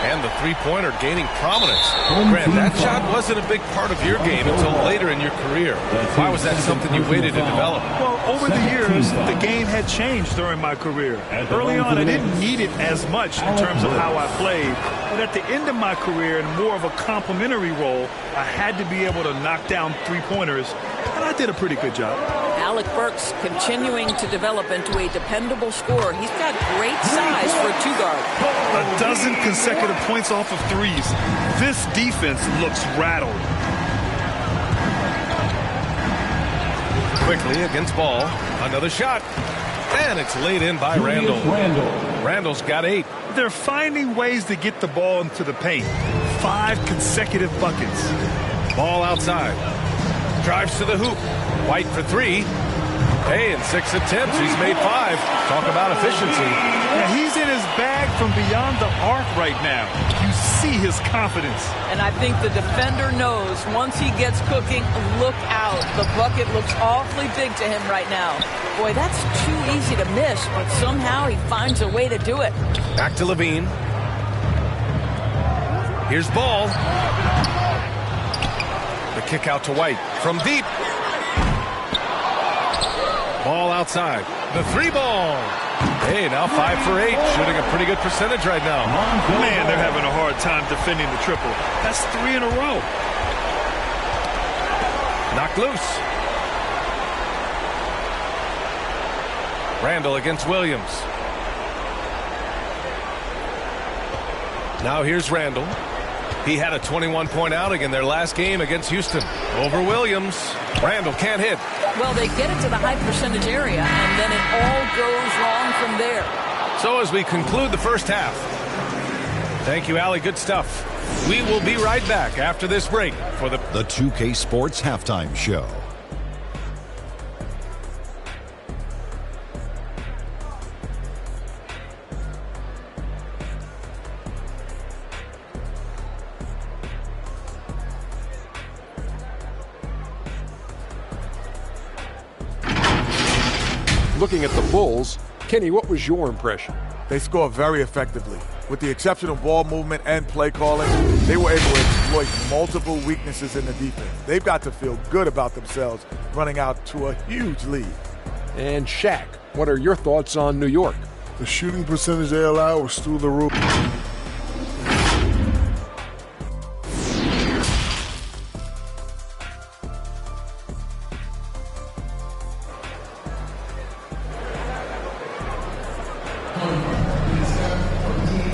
S14: And the three-pointer gaining prominence. Grant, that shot wasn't a big part of your game until later in your career. Why was that something you waited to develop?
S16: Well, over the years, the game had changed during my career. Early on, I didn't need it as much in terms of how I played. But at the end of my career, in more of a complementary role, I had to be able to knock down three-pointers, and I did a pretty good job.
S15: Alec Burks continuing to develop into a dependable scorer. He's got great size for a two-guard.
S16: A dozen consecutive points off of threes. This defense looks rattled.
S14: Quickly against Ball. Another shot. And it's laid in by Randle. Randle's got 8.
S16: They're finding ways to get the ball into the paint. 5 consecutive buckets.
S14: Ball outside. Drives to the hoop. White for 3. Hey, in 6 attempts, he's made 5. Talk about efficiency.
S16: Yeah, he's in his bag from beyond the arc right now. You see his confidence.
S15: And I think the defender knows once he gets cooking, look out. The bucket looks awfully big to him right now. Boy, that's too easy to miss, but somehow he finds a way to do it.
S14: Back to LaVine. Here's Ball. The kick out to White from deep. Ball outside. The 3-ball. Hey, now 5 for 8. Shooting a pretty good percentage right now.
S16: Man, they're having a hard time defending the triple. That's 3 in a row.
S14: Knocked loose. Randall against Williams. Now here's Randall. He had a 21-point outing in their last game against Houston. Over Williams. Randall can't hit.
S15: Well, they get it to the high percentage area, and then it all goes wrong from there.
S14: So as we conclude the first half. Thank you, Allie. Good stuff. We will be right back after this break for the
S8: 2K Sports Halftime Show.
S9: Looking at the Bulls, Kenny, what was your impression?
S19: They scored very effectively. With the exceptional ball movement and play calling, they were able to exploit multiple weaknesses in the defense. They've got to feel good about themselves running out to a huge lead.
S9: And Shaq, what are your thoughts on New York?
S20: The shooting percentage they allowed was through the roof.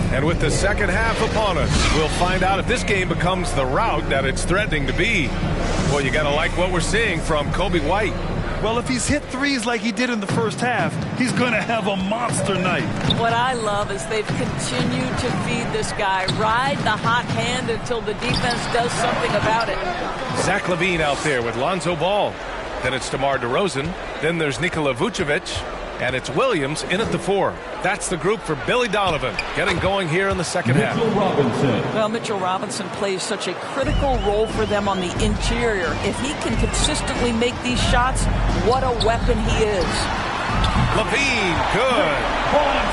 S14: And with the second half upon us, we'll find out if this game becomes the rout that it's threatening to be. Well, you got to like what we're seeing from Kobe White.
S16: Well, if he's hit threes like he did in the first half, he's going to have a monster night.
S15: What I love is they've continued to feed this guy. Ride the hot hand until the defense does something about it.
S14: Zach LaVine out there with Lonzo Ball. Then it's DeMar DeRozan. Then there's Nikola Vucevic. And it's Williams in at the 4. That's the group for Billy Donovan getting going here in the second half.
S15: Well, Mitchell Robinson plays such a critical role for them on the interior. If he can consistently make these shots, what a weapon he is.
S14: LaVine, good.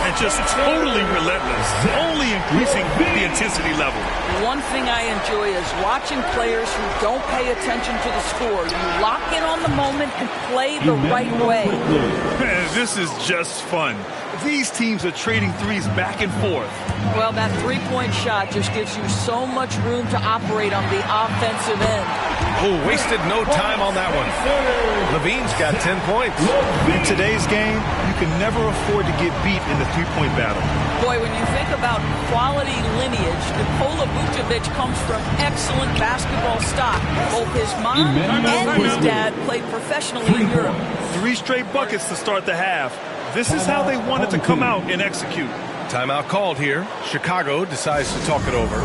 S16: And just totally relentless, only increasing the intensity level.
S15: One thing I enjoy is watching players who don't pay attention to the score. You lock in on the moment and play the right way.
S16: Man, this is just fun. These teams are trading threes back and forth.
S15: Well, that three-point shot just gives you so much room to operate on the offensive end.
S14: Oh, wasted no time on that one. LaVine's got 10 points.
S16: In today's game, you can never afford to get beat in the three-point battle.
S15: Boy, when you think about quality lineage, Nikola Vucevic comes from excellent basketball stock. Both his mom and his dad played professionally in Europe.
S16: 3 straight buckets to start the half. This is how they wanted to come out and execute.
S14: Timeout called here. Chicago decides to talk it over.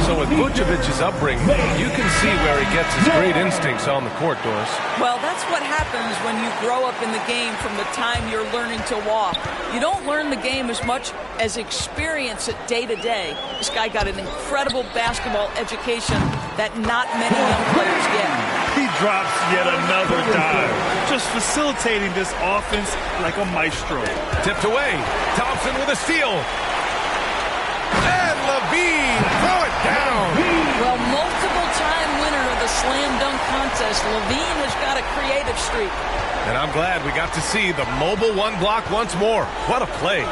S14: So with Vucevic's upbringing, you can see where he gets his great instincts on the court, Doris.
S15: Well, that's what happens when you grow up in the game from the time you're learning to walk. You don't learn the game as much as experience it day to day. This guy got an incredible basketball education that not many young players get.
S16: He drops yet another dive, just facilitating this offense like a maestro.
S14: Tipped away. Thompson with a steal. And LaVine, throw it down.
S15: Well, multiple-time winner of the slam dunk contest, LaVine has got a creative streak.
S14: And I'm glad we got to see the mobile one block once more. What a play.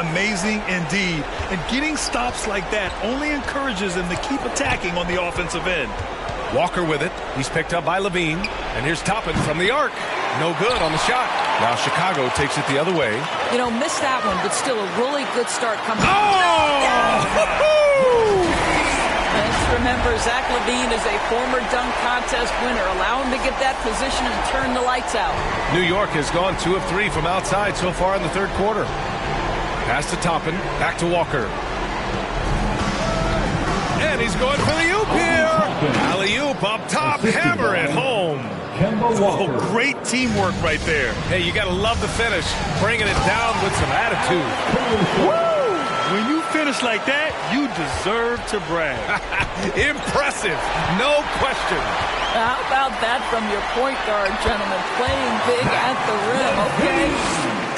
S16: Amazing indeed. And getting stops like that only encourages him to keep attacking on the offensive end.
S14: Walker with it. He's picked up by LaVine. And here's Toppin from the arc. No good on the shot. Now Chicago takes it the other way.
S15: You know, missed that one, but still a really good start coming. Let's remember, Zach LaVine is a former dunk contest winner. Allow him to get that position and turn the lights out.
S14: New York has gone 2 of 3 from outside so far in the third quarter. Pass to Toppin. Back to Walker. And he's going for the oop here. Alley-oop up top. Hammer it home.
S16: Oh, great teamwork right there.
S14: Hey, you got to love the finish. Bringing it down with some attitude.
S16: Woo! When you finish like that, you deserve to brag.
S14: Impressive. No question.
S15: How about that from your point guard, gentlemen? Playing big at the rim, okay?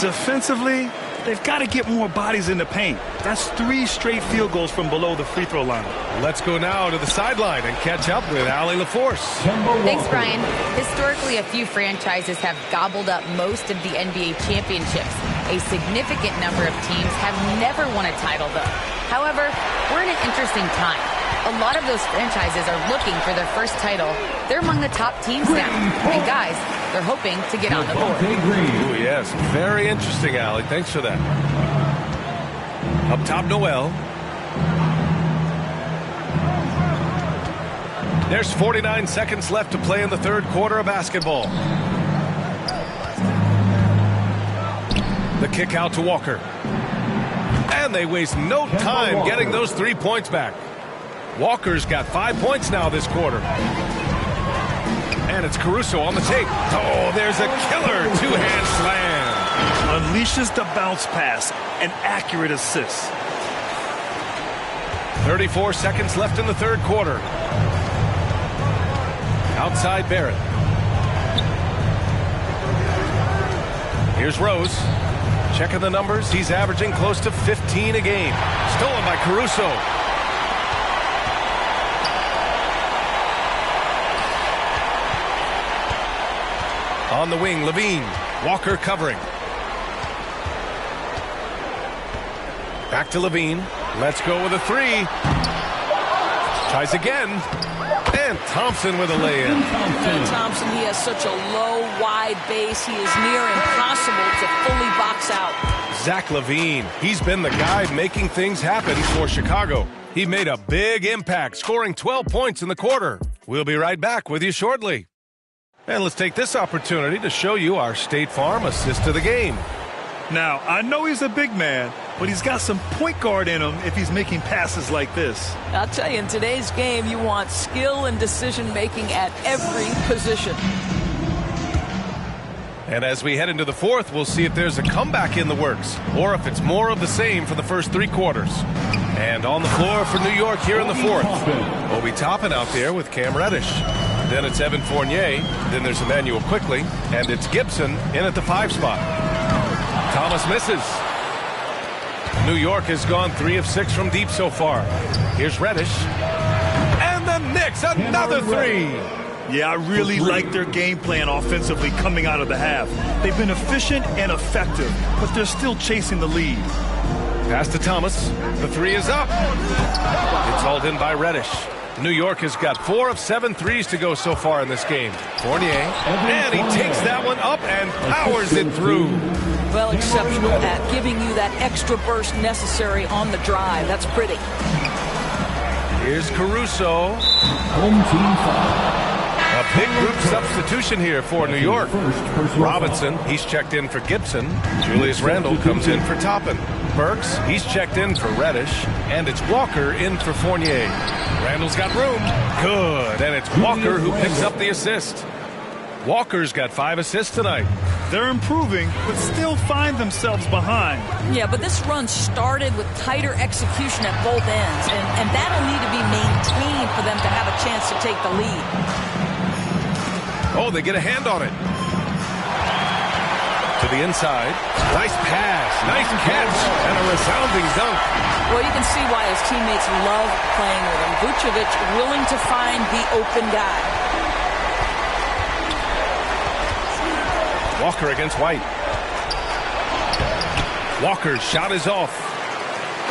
S16: Defensively, they've got to get more bodies in the paint. That's 3 straight field goals from below the free throw line.
S14: Let's go now to the sideline and catch up with Allie LaForce.
S21: Thanks, Brian. Historically, a few franchises have gobbled up most of the NBA championships. A significant number of teams have never won a title, though. However, we're in an interesting time. A lot of those franchises are looking for their first title. They're among the top teams now. And guys, they're hoping to get on the board.
S14: Oh, yes. Very interesting, Allie. Thanks for that. Up top, Noel. There's 49 seconds left to play in the third quarter of basketball. The kick out to Walker. And they waste no time getting those 3 points back. Walker's got 5 points now this quarter. And it's Caruso on the take. Oh, there's a killer two-hand slam.
S16: Unleashes the bounce pass. An accurate assist.
S14: 34 seconds left in the third quarter. Outside Barrett. Here's Rose. Checking the numbers. He's averaging close to 15 a game. Stolen by Caruso. On the wing, Levine. Walker covering. Back to Levine. Let's go with a 3. Tries again. And Thompson with a lay-in.
S15: Thompson, he has such a low, wide base. He is near impossible to fully box out.
S14: Zach LaVine. He's been the guy making things happen for Chicago. He made a big impact, scoring 12 points in the quarter. We'll be right back with you shortly. And let's take this opportunity to show you our State Farm assist to the game.
S16: Now, I know he's a big man, but he's got some point guard in him if he's making passes like this.
S15: I'll tell you, in today's game, you want skill and decision-making at every position.
S14: And as we head into the fourth, we'll see if there's a comeback in the works or if it's more of the same for the first 3 quarters. And on the floor for New York here in the fourth, Obi Toppin out there with Cam Reddish. Then it's Evan Fournier. Then there's Emmanuel Quickley. And it's Gibson in at the 5 spot. Thomas misses. New York has gone 3 of 6 from deep so far. Here's Reddish. And the Knicks, another 3.
S16: Yeah, I really like their game plan offensively coming out of the half. They've been efficient and effective, but they're still chasing the lead.
S14: Pass to Thomas. The 3 is up. It's hauled in by Reddish. New York has got 4 of 7 threes to go so far in this game. Fournier, and he takes that one up and powers it through.
S15: Well, exceptional at giving you that extra burst necessary on the drive. That's pretty.
S14: Here's Caruso.
S17: Home team foul.
S14: A big group substitution here for New York. Robinson, he's checked in for Gibson. Julius Randle comes in for Toppin. Burks, he's checked in for Reddish. And it's Walker in for Fournier. Randall's got room. Good. And it's Walker who picks up the assist. Walker's got 5 assists tonight.
S16: They're improving, but still find themselves behind.
S15: Yeah, but this run started with tighter execution at both ends, and that'll need to be maintained for them to have a chance to take the lead.
S14: Oh, they get a hand on it. To the inside. Nice pass. Nice catch. And a resounding dunk.
S15: Well, you can see why his teammates love playing with him. Vucevic willing to find the open guy.
S14: Walker against White. Walker's shot is off.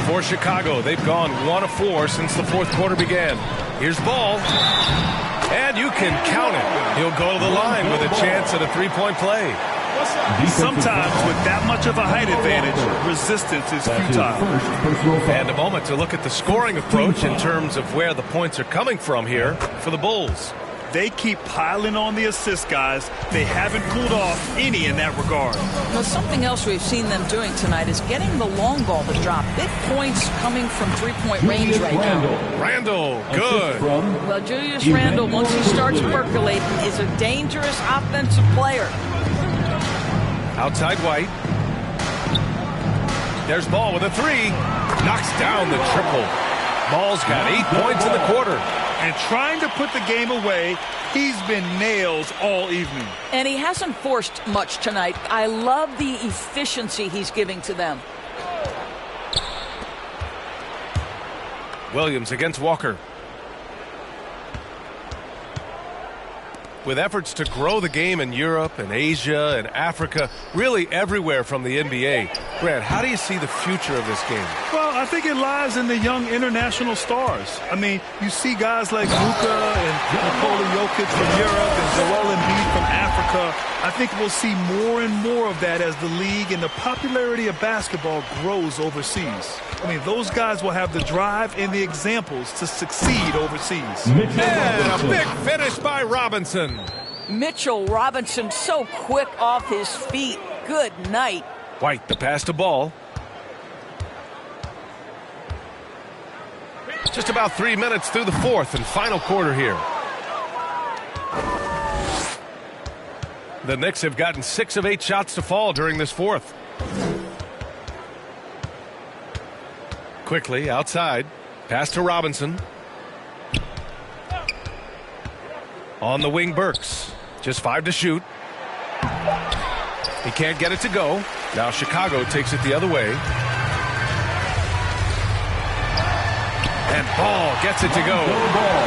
S14: For Chicago, they've gone 1 of 4 since the fourth quarter began. Here's Ball. And you can count it. He'll go to the line with a chance at a 3-point play.
S16: Sometimes with that much of a height advantage, resistance is futile.
S14: And a moment to look at the scoring approach in terms of where the points are coming from here for the Bulls.
S16: They keep piling on the assist, guys. They haven't cooled off any in that regard.
S15: Now, something else we've seen them doing tonight is getting the long ball to drop. Big points coming from 3-point range right now.
S14: Randle, good.
S15: Well, Julius Randle, once he starts percolating, is a dangerous offensive player.
S14: Outside White. There's Ball with a 3. Knocks down the triple. Ball's got 8 points in the quarter.
S16: And trying to put the game away He's been nails all evening.
S15: And he hasn't forced much tonight. I love the efficiency he's giving to them.
S14: Williams against Walker. With efforts to grow the game in Europe and Asia and Africa, really everywhere from the NBA. Grant, how do you see the future of this game?
S16: Well, I think it lies in the young international stars. I mean, you see guys like Luka and Nikola Jokic from Europe and Joel Embiid from Africa. I think we'll see more and more of that as the league and the popularity of basketball grows overseas. I mean, those guys will have the drive and the examples to succeed overseas.
S14: And a big finish by Robinson.
S15: Mitchell Robinson so quick off his feet. Good night.
S14: White, the pass to Ball. Just about 3 minutes through the fourth and final quarter here. The Knicks have gotten 6 of 8 shots to fall during this fourth. Quickly outside. Pass to Robinson. On the wing, Burks. Just 5 to shoot. He can't get it to go. Now Chicago takes it the other way. And Ball gets it to go.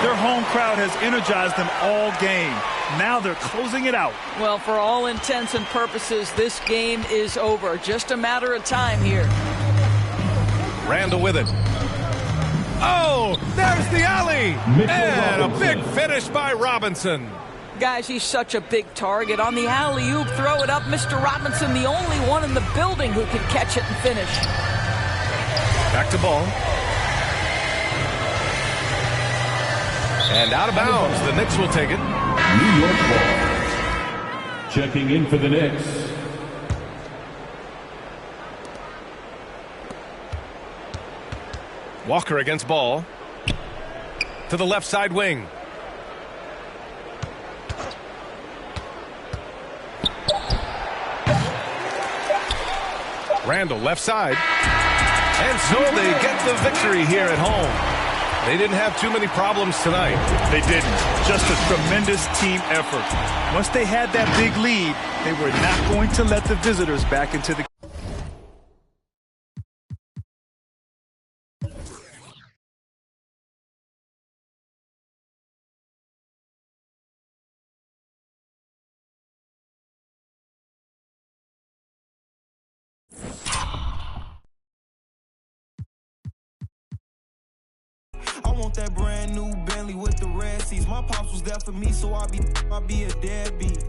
S16: Their home crowd has energized them all game. Now they're closing it out.
S15: Well, for all intents and purposes, this game is over. Just a matter of time here.
S14: Randall with it. Oh, there's the alley. And a big finish by Robinson.
S15: Guys, he's such a big target. On the alley-oop, throw it up. Mr. Robinson, the only one in the building who can catch it and finish.
S14: Back to Ball. And out of bounds. The Knicks will take it.
S17: New York ball. Checking in for the Knicks.
S14: Walker against Ball. To the left side wing. Randall left side. And so they get the victory here at home. They didn't have too many problems tonight.
S16: They didn't. Just a tremendous team effort. Once they had that big lead, they were not going to let the visitors back into the
S12: I want that brand new Bentley with the red seats. My pops was there for me, so I be a deadbeat.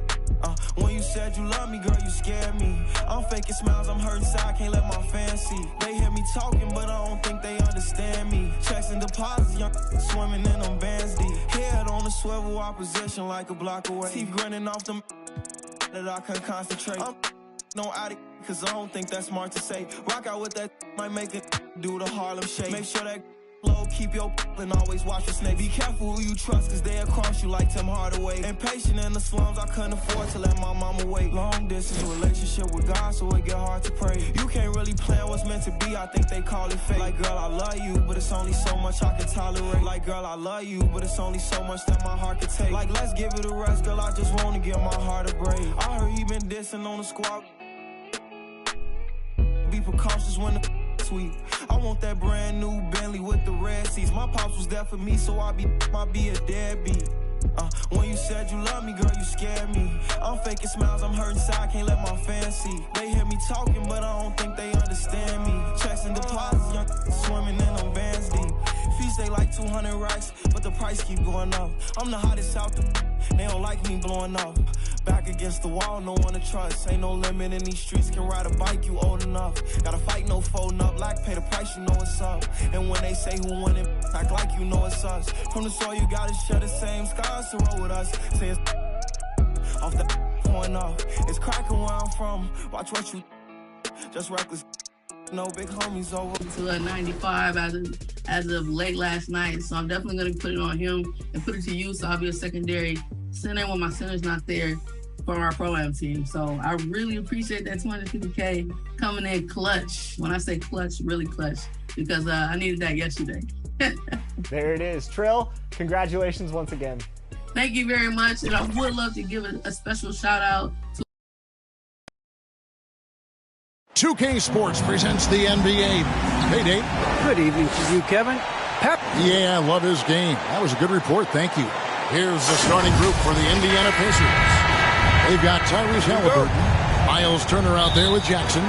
S12: When you said you love me, girl, you scared me. I'm faking smiles, I'm hurting, so I can't let my fans see. They hear me talking, but I don't think they understand me. Checks and deposits, young swimming in them bands deep. Head on the swivel, opposition like a block away. Teeth grinning off them that I can't concentrate. I'm no addict, cause I don't think that's smart to say. Rock out with that, might make it do the Harlem Shake. Make sure that low, keep your and always watch your snake. Be careful who you trust, cause they'll cross you like Tim Hardaway. Impatient in the slums, I couldn't afford to let my mama wait. Long distance relationship with God, so it get hard to pray. You can't really plan what's meant to be, I think they call it fate. Like, girl, I love you, but it's only so much I can tolerate. Like, girl, I love you, but it's only so much that my heart can take. Like, let's give it a rest, girl, I just wanna give my heart a break. I heard he been dissing on the squad. Be precautious when the sweet. I want that brand new Bentley with the red seats. My pops was there for me, so I be a deadbeat. When you said you love me, girl, you scared me. I'm faking smiles, I'm hurting, so I can't let my fans see. They hear me talking, but I don't think they understand me. Checks and deposits, young swimming in them bands deep. Fees stay like 200 racks, but the price keep going up. I'm the hottest out the they don't like me blowing up. Back against the wall, no one to trust. Ain't no limit in these streets, can ride a bike, you old enough. Gotta fight, no folding up, like pay the price, you know it's up. And when they say who won it, act like you know it's us. From the soil, you gotta share the same scars to roll with us. Say it's off the point off. It's cracking where I'm from, watch what you just reckless. No big homies over.
S2: To 95 as of late last night, so I'm definitely going to put it on him and put it to use. So I'll be a secondary center when my center's not there for our pro-am team. So I really appreciate that 250K coming in clutch. When I say clutch, really clutch, because I needed that yesterday.
S13: There it is. Trill, congratulations once again.
S2: Thank you very much. And I would love to give a special shout out to
S3: 2K Sports presents the NBA. Hey, Dave.
S7: Good evening to you, Kevin. Pep.
S3: Yeah, I love his game. That was a good report. Thank you. Here's the starting group for the Indiana Pacers. They've got Tyrese Halliburton, Miles Turner out there with Jackson.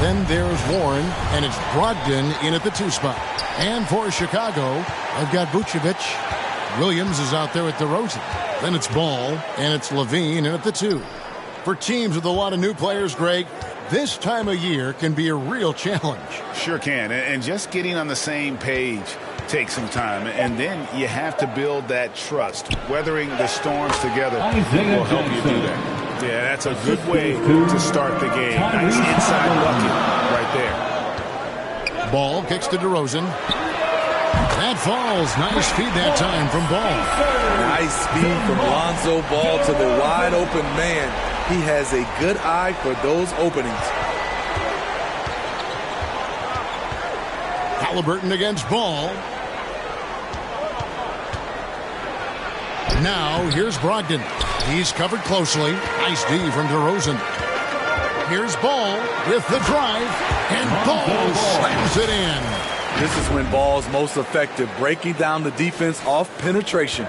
S3: Then there's Warren, and it's Brogdon in at the 2 spot. And for Chicago, I've got Vucevic. Williams is out there with DeRozan. Then it's Ball, and it's Levine in at the 2. For teams with a lot of new players, Greg, this time of year can be a real challenge.
S5: Sure can. And just getting on the same page takes some time. And then you have to build that trust. Weathering the storms together will help you do that. Yeah, that's a good way to start the game. Nice inside bucket right there.
S3: Ball kicks to DeRozan. That falls. Nice feed that time from Ball.
S1: Nice speed from Lonzo Ball to the wide open man. He has a good eye for those openings.
S3: Halliburton against Ball. Now here's Brogdon. He's covered closely. Nice D from DeRozan. Here's Ball with the drive, and Ball slams it in.
S1: This is when Ball's most effective, breaking down the defense off penetration.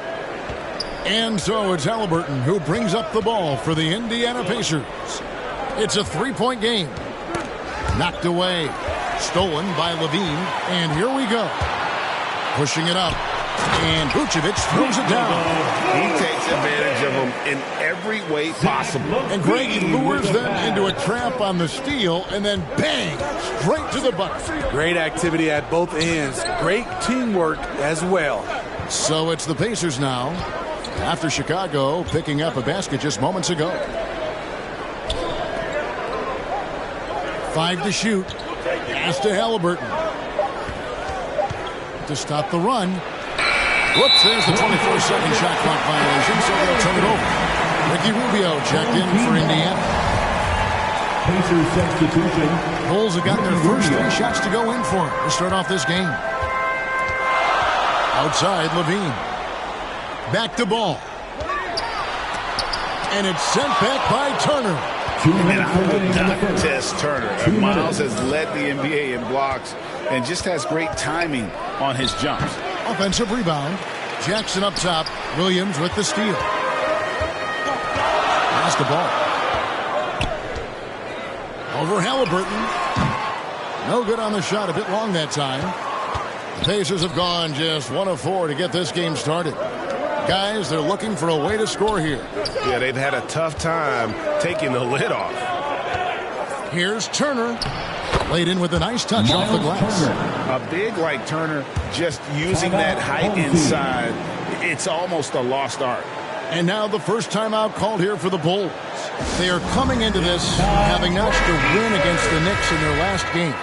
S3: And so it's Halliburton who brings up the ball for the Indiana Pacers. It's a 3-point game. Knocked away. Stolen by Levine. And here we go. Pushing it up. And Vucevic throws it down.
S5: He takes advantage of them in every way possible.
S3: And Greg, he lures them into a trap on the steal, and then bang, straight to the bucket.
S1: Great activity at both ends. Great teamwork as well.
S3: So it's the Pacers now, after Chicago picking up a basket just moments ago. 5 to shoot. Pass to Halliburton. To stop the run. Whoops, there's the 24-second shot clock violation, so they'll turn it over. Ricky Rubio checked in for Indiana.
S17: Pacers substitution.
S3: Bulls have got their first 3 shots to go in for it to start off this game. Outside, Levine. Back to Ball. And it's sent back by Turner.
S5: And I would not contest Turner. Miles has led the NBA in blocks and just has great timing on his jumps.
S3: Offensive rebound. Jackson up top. Williams with the steal. Pass the ball. Over Halliburton. No good on the shot. A bit long that time. The Pacers have gone just 1 of 4 to get this game started. Guys, they're looking for a way to score here.
S5: Yeah, they've had a tough time taking the lid off.
S3: Here's Turner. Laid in with a nice touch off the glass.
S5: A big like Turner, just using that height inside, it's almost a lost art.
S3: And now the first timeout called here for the Bulls. They are coming into this having notched a win against the Knicks in their last game.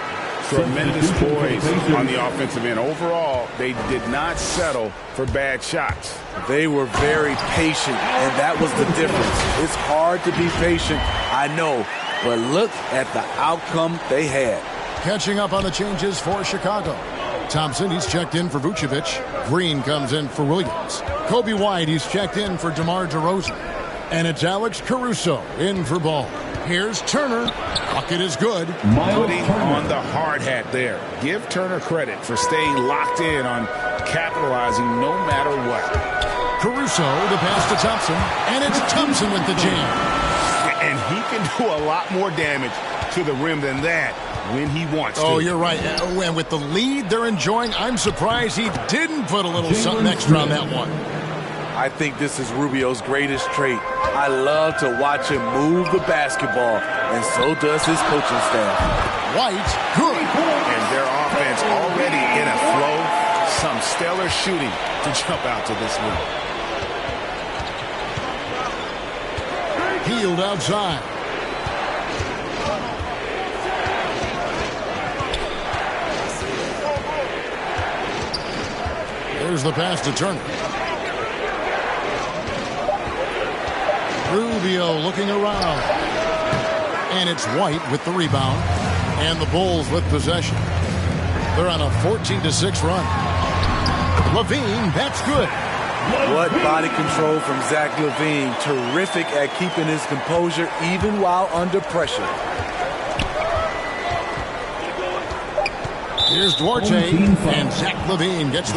S5: Tremendous poise on the offensive end. Overall, they did not settle for bad shots.
S1: They were very patient, and that was the difference. It's hard to be patient, I know, but look at the outcome they had.
S3: Catching up on the changes for Chicago. Thompson, he's checked in for Vucevic. Green comes in for Williams. Kobe White, he's checked in for DeMar DeRozan. And it's Alex Caruso in for Ball. Here's Turner. Bucket is good.
S5: Putting on the hard hat there. Give Turner credit for staying locked in on capitalizing no matter what.
S3: Caruso, the pass to Thompson. And it's Thompson with the jam.
S5: And he can do a lot more damage to the rim than that when he wants to.
S3: Oh, you're right. And with the lead they're enjoying, I'm surprised he didn't put a little something extra on that one.
S1: I think this is Rubio's greatest trait. I love to watch him move the basketball, and so does his coaching staff.
S3: White, good.
S5: And their offense already in a flow. Some stellar shooting to jump out to this one.
S3: Healed outside. There's the pass to Turner. Rubio looking around. And it's White with the rebound. And the Bulls with possession. They're on a 14-6 run. Levine, that's good.
S1: What body control from Zach LaVine. Terrific at keeping his composure even while under pressure.
S3: Here's Duarte, and Zach LaVine gets the